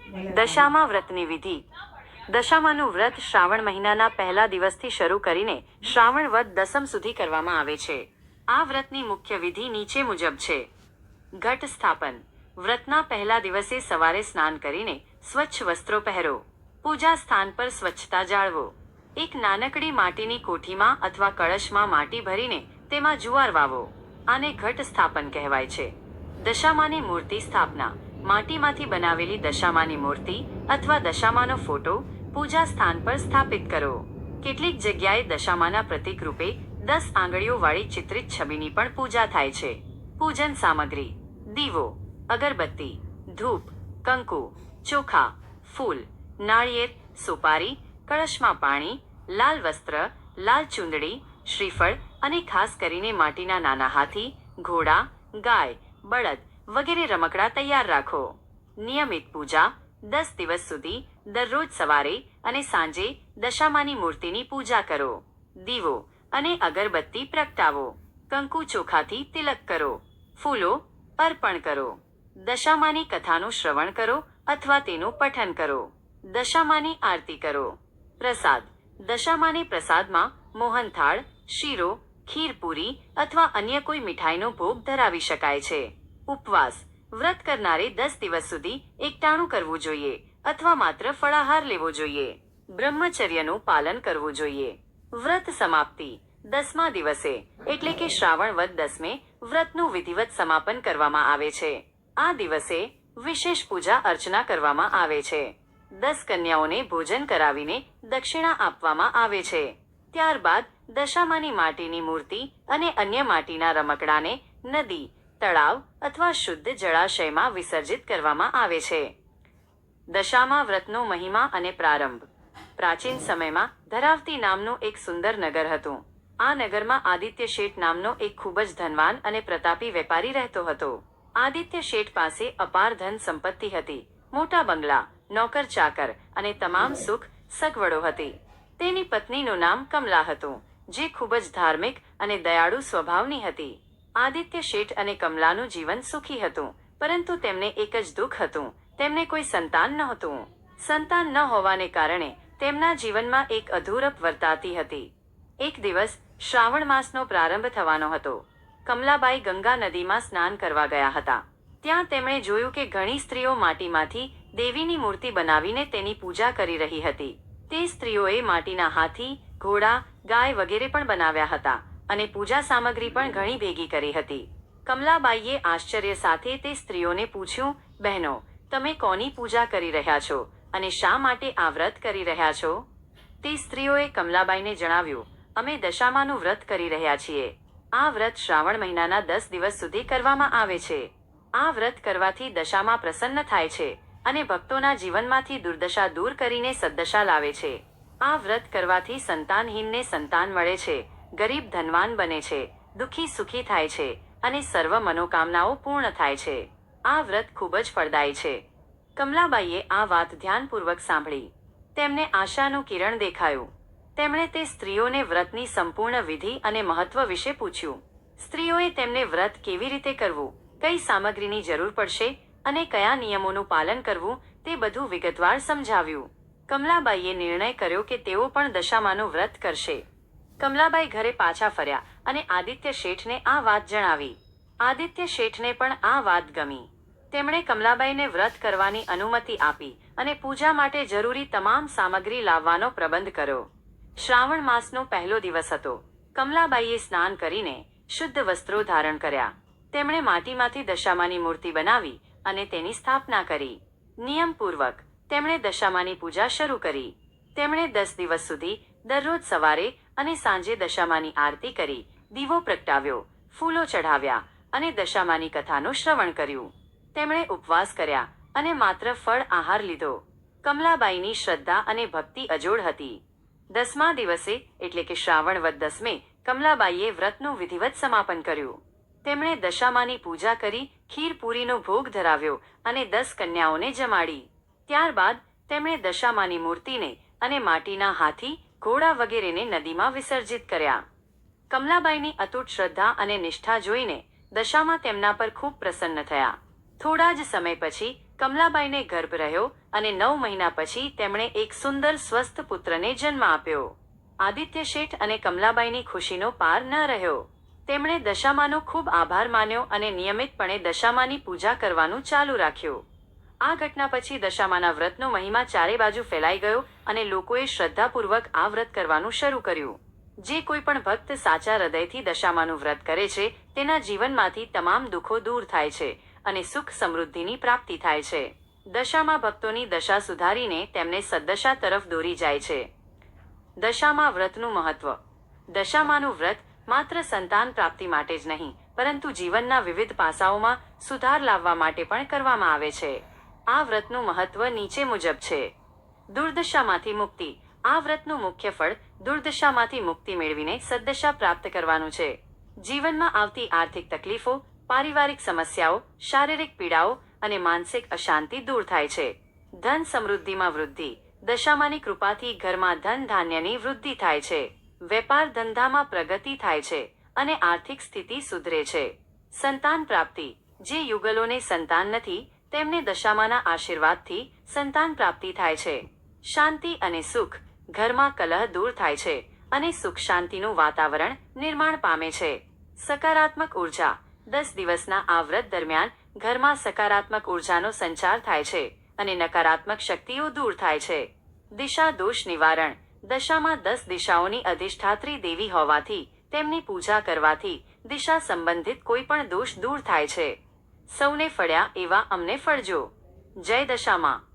દશામા વ્રતની વિધિ. દશામાનું વ્રત શ્રાવણ મહિનાના પહેલા દિવસથી શરૂ કરીને શ્રાવણ વદ દસમ સુધી કરવામાં આવે છે. આ વ્રતની મુખ્ય વિધિ નીચે મુજબ છે. ઘટ સ્થાપન. વ્રતના પહેલા દિવસે સવારે સ્નાન કરીને સ્વચ્છ વસ્ત્રો પહેરો. પૂજા સ્થાન પર સ્વચ્છતા જાળવો. એક નાનકડી માટીની કોઠીમાં અથવા કળશમાં માટી ભરીને તેમાં જુવાર વાવો. આને ઘટ સ્થાપન કહેવાય છે. દશામાની મૂર્તિ સ્થાપના. માટીમાંથી બનાવેલી દશામાની મૂર્તિ અથવા દશામાનો ફોટો પૂજા સ્થાન પર સ્થાપિત કરો. કેટલીક જગ્યાએ દશામાના પ્રતીક રૂપે 10 આંગળીઓ વાળી ચિત્રિત છબીની પણ પૂજા થાય છે. પૂજન સામગ્રી: દીવો, અગરબત્તી, ધૂપ, કંકુ, ચોખા, ફૂલ, નાળિયેર, સુપારી, કળશમાં પાણી, લાલ વસ્ત્ર, લાલ ચૂંદડી, શ્રીફળ અને ખાસ કરીને માટીના નાના હાથી, ઘોડા, ગાય, બળદ વગેરે રમકડા તૈયાર રાખો. નિયમિત પૂજા: 10 દિવસ સુધી દરરોજ સવારે અને સાંજે દશામાની મૂર્તિની પૂજા કરો. દીવો અને અગરબત્તી પ્રગટાવો. કંકુ ચોખાથી તિલક કરો. ફૂલો અર્પણ કરો. દશામાની કથાનું શ્રવણ કરો અથવા તેનું પઠન કરો. દશામાની આરતી કરો. પ્રસાદ: દશામાને પ્રસાદમાં મોહનથાળ, શીરો, ખીરપૂરી અથવા અન્ય કોઈ મીઠાઈનો ભોગ ધરાવી શકાય છે. ઉપવાસ: વ્રત કરનારે 10 દિવસ સુધી એકટાણું કરવું જોઈએ અથવા માત્ર ફળાહાર લેવો જોઈએ. બ્રહ્મચર્યનું પાલન કરવું જોઈએ. વ્રત સમાપ્તિ: 10મા દિવસે એટલે કે શ્રાવણ વદ દસમે વ્રતનું વિધિવત સમાપન કરવામાં આવે છે. આ દિવસે વિશેષ પૂજા અર્ચના કરવામાં આવે છે. 10 કન્યાઓને ભોજન કરાવીને દક્ષિણા આપવામાં આવે છે. ત્યારબાદ દશામાની માટીની મૂર્તિ અને અન્ય માટીના રમકડાને નદી, તળાવ અથવા શુદ્ધ જળાશયમાં વિસર્જિત કરવામાં આવે છે. દશામા વ્રતનો મહિમા અને પ્રારંભ. પ્રાચીન સમયમાં ધરાવતી નામનું એક સુંદર નગર હતું. આ નગરમાં આદિત્ય શેઠ નામનો એક ખૂબ જ ધનવાન અને પ્રતાપી વેપારી રહેતો હતો. આદિત્ય શેઠ પાસે અપાર ધન સંપત્તિ હતી. મોટા બંગલા, નોકર ચાકર અને તમામ સુખ સગવડો હતી. તેની પત્નીનું નામ કમલા હતું, જે ખૂબ જ ધાર્મિક અને દયાળુ સ્વભાવની હતી. આદિત્ય શેઠ અને કમલાનું જીવન સુખી હતું, પરંતુ તેમને એક જ દુઃખ હતું: તેમને કોઈ સંતાન નહોતું. સંતાન ન હોવાને કારણે તેમના જીવનમાં એક અધૂરપ વર્તાતી હતી. એક દિવસ શ્રાવણ માસનો પ્રારંભ થવાનો હતો. કમલાબાઈ ગંગા નદીમાં સ્નાન કરવા ગયા હતા. ત્યાં તેમણે જોયું કે ઘણી સ્ત્રીઓ માટીમાંથી દેવીની મૂર્તિ બનાવીને તેની પૂજા કરી રહી હતી. તે સ્ત્રીઓએ માટીના હાથી, ઘોડા, ગાય વગેરે પણ બનાવ્યા હતા અને પૂજા સામગ્રી પણ ઘણી ભેગી કરી હતી. કમલાબાઈએ આશ્ચર્ય સાથે તે સ્ત્રીઓને પૂછ્યું, બહેનો, તમે કોની પૂજા કરી રહ્યા છો અને શા માટે આ વ્રત કરી રહ્યા છો? તે સ્ત્રીઓએ કમલાબાઈને જણાવ્યું, અમે દશામાનું વ્રત કરી રહ્યા છીએ. આ વ્રત શ્રાવણ મહિનાના 10 દિવસ સુધી કરવામાં આવે છે. આ વ્રત કરવાથી દશામા પ્રસન્ન થાય છે અને ભક્તોના જીવનમાંથી દુર્દશા દૂર કરીને સદ્દશા લાવે છે. આ વ્રત કરવાથી સંતાનહીનને સંતાન મળે છે, ગરીબ ધનવાન બને છે, દુઃખી સુખી થાય છે અને સર્વ મનોકામનાઓ પૂર્ણ થાય છે. આ વ્રત ખૂબ જ ફળદાયી છે. કમલાબાઈએ આ વાત ધ્યાનપૂર્વક સાંભળી. તેમને આશાનું કિરણ દેખાયું. તેમણે તે સ્ત્રીઓને વ્રતની સંપૂર્ણ વિધિ અને મહત્વ વિશે પૂછ્યું. સ્ત્રીઓએ તેમને વ્રત કેવી રીતે કરવું, કઈ સામગ્રીની જરૂર પડશે અને કયા નિયમોનું પાલન કરવું તે બધું વિગતવાર સમજાવ્યું. કમલાબાઈએ નિર્ણય કર્યો કે તેઓ પણ દશામાનું વ્રત કરશે. કમલાબાઈ ઘરે પાછા ફર્યા અને આદિત્ય શેઠને આ વાત જણાવી. આદિત્ય શેઠને પણ આ વાત ગમી. તેમણે કમલાબાઈને વ્રત કરવાની અનુમતિ આપી અને પૂજા માટે જરૂરી તમામ સામગ્રી લાવવાનો પ્રબંધ કર્યો. શ્રાવણ માસનો પહેલો દિવસ હતો. કમલાબાઈએ સ્નાન કરીને શુદ્ધ વસ્ત્રો ધારણ કર્યા. તેમણે માટીમાંથી દશામાની મૂર્તિ બનાવી અને તેની સ્થાપના કરી. નિયમપૂર્વક તેમણે દશામાની પૂજા શરૂ કરી. તેમણે 10 દિવસ સુધી દરરોજ સવારે અને સાંજે દશામાની આરતી કરી, દીવો પ્રગટાવ્યો, ફૂલો ચઢાવ્યા અને દશામાની કથાનું શ્રવણ કર્યું. તેમણે ઉપવાસ કર્યા અને માત્ર ફળ આહાર લીધો. કમલાબાઈની શ્રદ્ધા અને ભક્તિ અજોડ હતી. 10મા દિવસે એટલે કે શ્રાવણ વદ દસમે કમલાબાઈએ વ્રતનું વિધિવત સમાપન કર્યું. તેમણે દશામાની પૂજા કરી, ખીરપૂરીનો ભોગ ધરાવ્યો અને 10 કન્યાઓને જમાડી. ત્યારબાદ તેમણે દશામાની મૂર્તિને અને માટીના હાથી, ઘોડા વગેરેને નદીમાં વિસર્જિત કર્યા. કમલાબાઈની અતૂટ શ્રદ્ધા અને નિષ્ઠા જોઈને દશામા તેમના પર ખૂબ પ્રસન્ન થયા. થોડા જ સમય પછી કમલાબાઈને ગર્ભ રહ્યો અને 9 મહિના પછી તેમણે એક સુંદર સ્વસ્થ પુત્રને જન્મ આપ્યો. આદિત્ય શેઠ અને કમલાબાઈની ખુશીનો પાર ન રહ્યો. તેમણે દશામાનો ખૂબ આભાર માન્યો અને નિયમિતપણે દશામાની પૂજા કરવાનું ચાલુ રાખ્યું. આ ઘટના પછી દશામાના વ્રતનો મહિમા ચારે બાજુ ફેલાઈ ગયો અને લોકોએ શ્રદ્ધાપૂર્વક આ વ્રત કરવાનું શરૂ કર્યું. જે કોઈ પણ ભક્ત સાચા હૃદયથી દશામાનું વ્રત કરે છે તેના જીવનમાંથી તમામ દુઃખો દૂર થાય છે અને સુખ સમૃદ્ધિની પ્રાપ્તિ થાય છે. દશામાં ભક્તોની દશા સુધારીને તેમને સદ્દશા તરફ દોરી જાય છે. દશામાં વ્રતનું મહત્વ. દશામાનું વ્રત માત્ર સંતાન પ્રાપ્તિ માટે જ નહીં પરંતુ જીવનના વિવિધ પાસાઓમાં સુધાર લાવવા માટે પણ કરવામાં આવે છે. આ વ્રતનું મહત્વ નીચે મુજબ છે. દુર્દશામાંથી મુક્તિ. આ વ્રતનું મુખ્ય ફળ દુર્દશામાંથી મુક્તિ મેળવીને સદ્દશા પ્રાપ્ત કરવાનું છે. જીવનમાં આવતી આર્થિક તકલીફો, પારિવારિક સમસ્યાઓ, શારીરિક પીડાઓ અને માનસિક અશાંતિ દૂર થાય છે. ધન સમૃદ્ધિમાં વૃદ્ધિ. દશામાની કૃપાથી ઘરમાં ધન ધાન્યની વૃદ્ધિ થાય છે. વેપાર ધંધામાં પ્રગતિ થાય છે અને આર્થિક સ્થિતિ સુધરે છે. સંતાન પ્રાપ્તિ. જે યુગલોને સંતાન નથી તેમને દશામાના આશીર્વાદથી સંતાન પ્રાપ્તિ થાય છે. શાંતિ અને સુખ. ઘરમાં કલહ દૂર થાય છે અને સુખ શાંતિનું વાતાવરણ નિર્માણ પામે છે. સકારાત્મક ઉર્જા. 10 દિવસના આ વ્રત દરમિયાન ઘરમાં સકારાત્મક ઉર્જાનો સંચાર થાય છે અને નકારાત્મક શક્તિઓ દૂર થાય છે. દિશા દોષ નિવારણ. દશામાં 10 દિશાઓની અધિષ્ઠાત્રી દેવી હોવાથી તેમની પૂજા કરવાથી દિશા સંબંધિત કોઈ પણ દોષ દૂર થાય છે. સૌને ફળ્યા એવા અમને ફળજો. જય દશામાં.